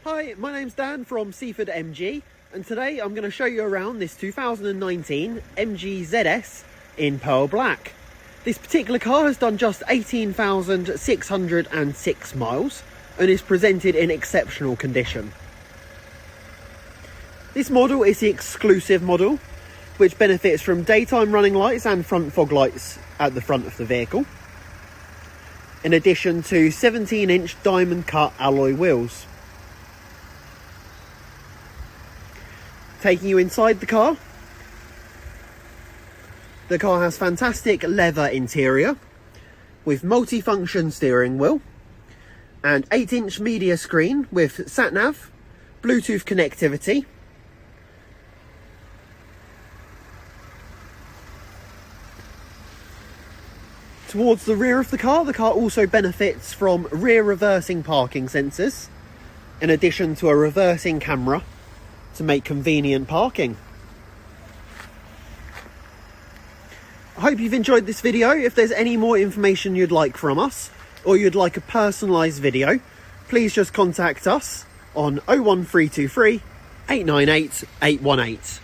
Hi, my name's Dan from Seaford MG, and today I'm going to show you around this 2019 MG ZS in pearl black. This particular car has done just 18,606 miles and is presented in exceptional condition. This model is the exclusive model, which benefits from daytime running lights and front fog lights at the front of the vehicle, in addition to 17-inch diamond cut alloy wheels. Taking you inside the car has fantastic leather interior with multi-function steering wheel and 8-inch media screen with sat-nav, Bluetooth connectivity, towards the rear of the car also benefits from rear reversing parking sensors, in addition to a reversing camera to make convenient parking. I hope you've enjoyed this video. If there's any more information you'd like from us, or you'd like a personalised video, please just contact us on 01323 898 818.